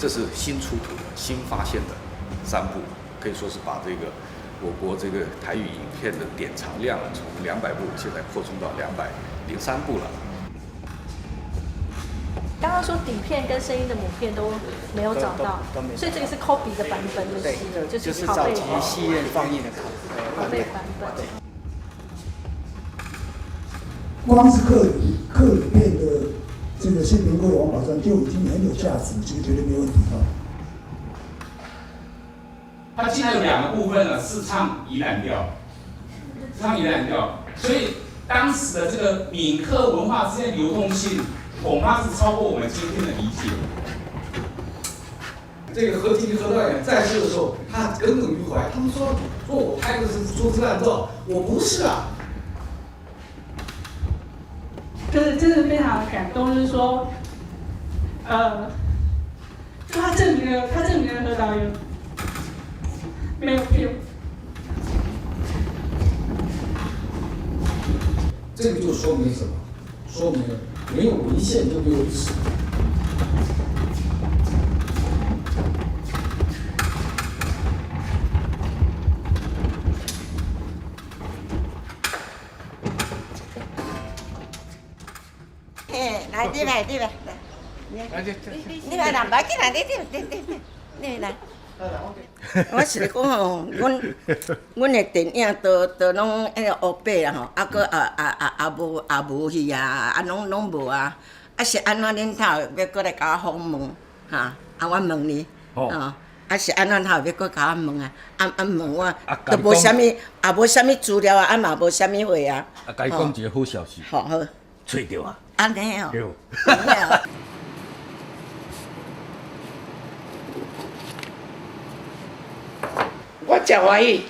这是新出土的、新发现的3部，可以说是把这个我国这个台语影片的典藏量从200部现在扩充到203部了。刚刚说底片跟声音的母片都没有找到，所以这个是 copy 的版本的戏，就是早期戏院放映的拷贝版本。光是克里片的这个宪兵会王宝山就已经很有价值，这个绝对没问题啊。它既然有2个部分了，是唱宜兰调，所以当时的这个闽客文化之间的流动性，恐怕是超过我们今天的理解。这个何其何导演在世的时候，他耿耿于怀。他们说我拍的是粗制滥造，我不是啊。就是真的非常的感动，就是说，就他证明了何导演没有骗我。这个就说明什么？说明了没有文献就没有历史。来，你来，你来啦，别紧啦，你来。我是讲吼，阮的电影都拢迄个黑白啦吼，啊个也无去啊，拢无啊，啊是安怎恁头要过来甲我访问哈？啊我问你，啊是安怎头要过甲我问啊？问我都无啥物，也无啥物资料啊，啊嘛无啥物话啊。啊，甲伊讲一个好消息，好，找到啊！安尼哦。对。我真欢喜，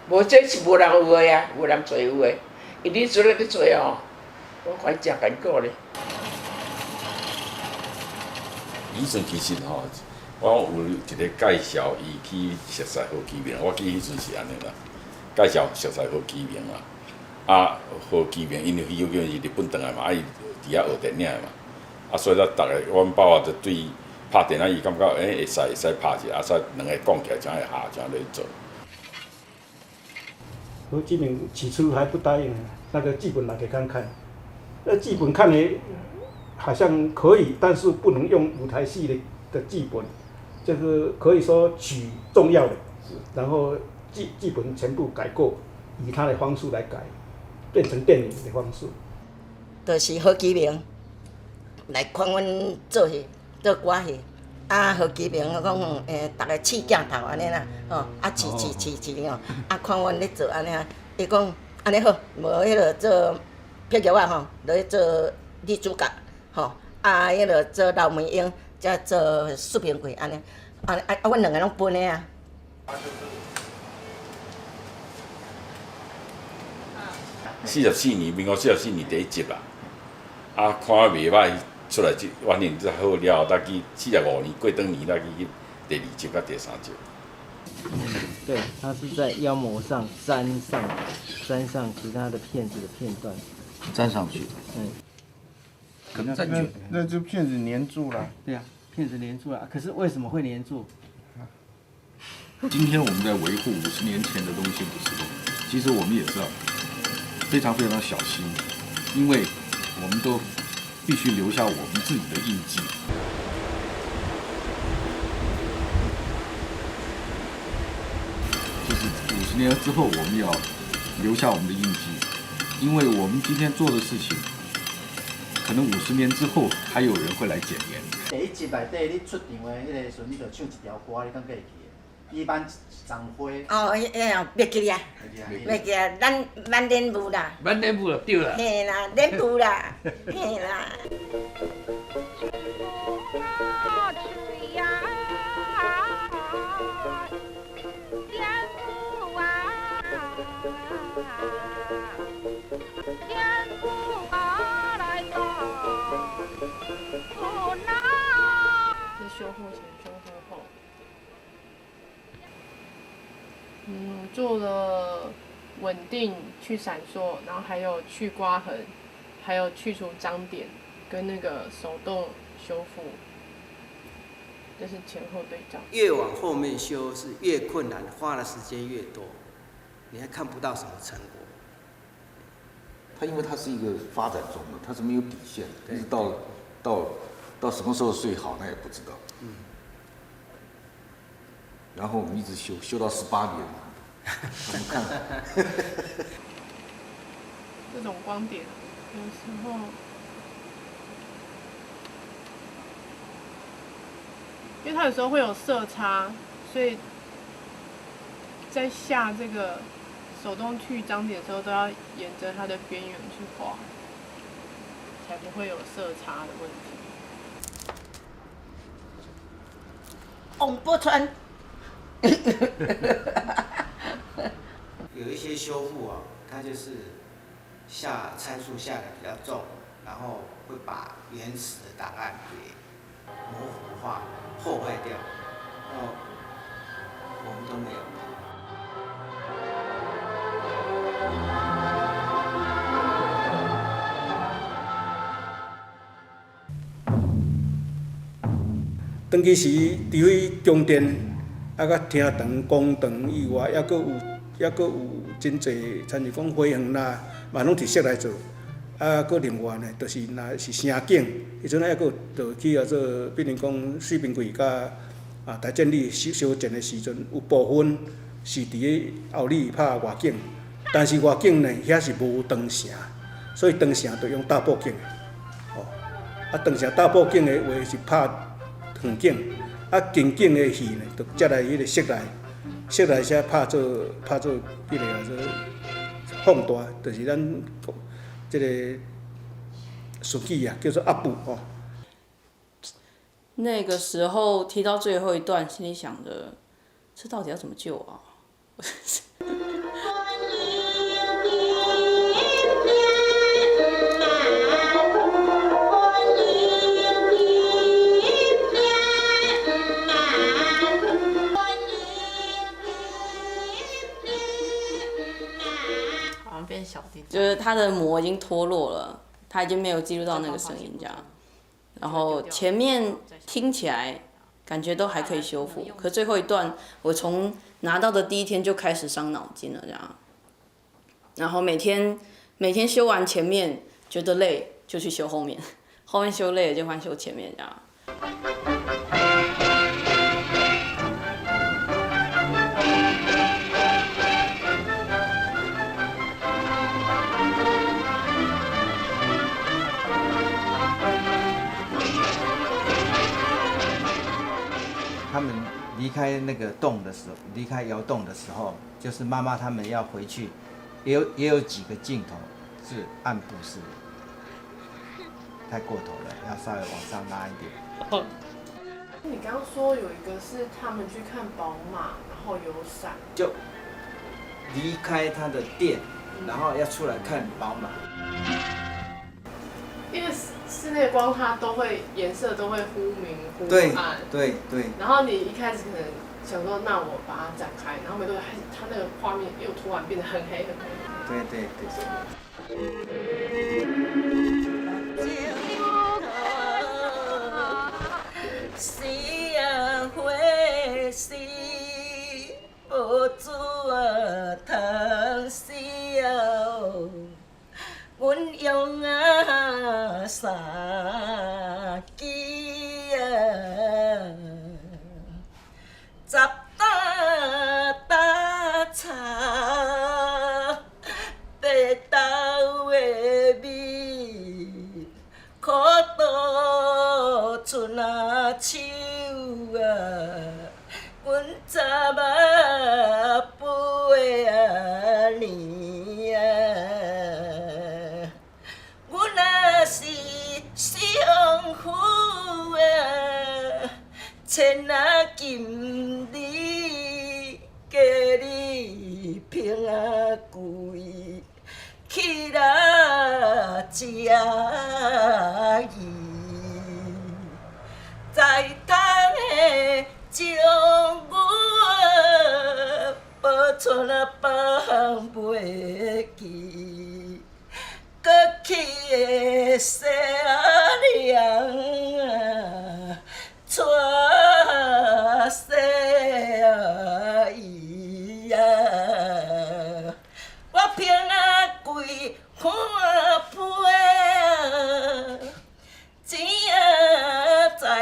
无这是无人有的啊，有人做有的，伊你做咧咧做哦，我快真艰苦咧。以前其实吼，我有一个介绍伊去熟悉何其明，我记迄阵是安尼啦，介绍熟悉何其明啦。啊，何其明因为伊有叫是日本转来嘛，啊伊伫遐学电影嘛，啊所以咱逐个阮爸啊就对。拍电影，伊感觉会使拍一下，啊，使2个讲起来，才会下，才会做。何其明起初还不答应，那个剧本拿给看看，那剧本看了好像可以，但是不能用舞台戏的剧本，就是可以说取重要的，然后剧本全部改过，以他的方式来改，变成电影的方式。就是何其明来看阮做戏。做歌戏，啊，何其明讲，逐个试镜头安尼啦，吼，啊，试吼，啊，看阮咧做安尼啊，伊讲安尼好，无迄落做碧玉啊吼，落去做女主角，吼，啊，迄落做刘梅英，才做苏萍贵安尼，阮2个拢分的啊。44年，民国44年第1集啦，啊，看袂歹。出来完年之后了，再去45年过当年，再去第2集甲第3集。对，他是在妖魔上粘上其他的片子的片段，粘上去。可能粘久。那就片子粘住了。对呀，片子粘住了。可是为什么会粘住？今天我们在维护50年前的东西的时候，其实我们也是要非常小心，因为我们都必须留下我们自己的印记。就是50年之后，我们要留下我们的印记，因为我们今天做的事情，可能50年之后还有人会来检验。第1集内底你出场的迄个时候，你就唱一条歌，你敢记会记？伊挽丛花。哦，袂记啊，袂记啊，咱练舞啦。咱练舞就对啦。嘿啦，练舞啦，嘿啦。修复前、修复后，做了稳定去闪烁，然后还有去刮痕，还有去除脏点跟那个手动修复。这是前后对照。越往后面修是越困难，花的时间越多，你还看不到什么成果。它因为它是一个发展中的，它是没有底线的，一直到什么时候睡好那也不知道。然后我们一直修到18年，怎么看？这种光点有时候，因为它有时候会有色差，所以在下这个手动去张点的时候，都要沿着它的边缘去画，才不会有色差的问题。王宝钏。有一些修复啊，它就是下参数下的比较重，然后会把原始的档案给模糊化、破坏掉。我们都没有。长期时，除非中电，啊，甲厅堂、公堂以外，还佫有真侪，参如讲花园啦，嘛拢摕色来做。啊，佫另外呢，就是若是声景，迄阵还佫就去做，比如讲水平柜甲台建里修建的时阵，有部分是伫咧后里拍外景，但是外景呢，遐是无长城，所以长城就用大布景的，哦，长城大布景的话是拍远景，近景的戏呢，就接来迄个色来才拍做迄个做放大，就是咱这个顺序啊，叫做压布哦。那个时候提到最后一段，心里想着，这到底要怎么救啊？变小弟，就是他的膜已经脱落了，他已经没有记录到那个声音这样。然后前面听起来感觉都还可以修复，可最后一段我从拿到的第一天就开始伤脑筋了这样。然后每天修完前面觉得累就去修后面，后面修累了就换修前面这样。他们离开那个洞的时候，离开窑洞的时候，就是妈妈他们要回去，也有几个镜头是暗部式的，太过头了，要稍微往上拉一点。你刚刚说有一个是他们去看宝马，然后有闪，就离开他的店，然后要出来看宝马。因为室内光它都会颜色都会忽明忽暗，对。然后你一开始可能想说，那我把它展开，然后没多久，它那个画面又突然变得很黑很黑。对。时啊花时，无珠啊通时啊，阮用啊三支啊，十担柴，白豆的米，苦稻春啊秋啊，阮昨暝背啊年啊，阮若是相夫啊，千啊金里家里平啊贵，去啦食伊。在窗的将我保存啊放袂记，过去的西凉啊，带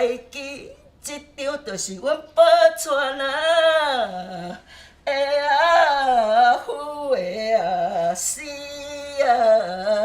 会记，这张就是阮保存啊。的啊，夫的啊，死啊！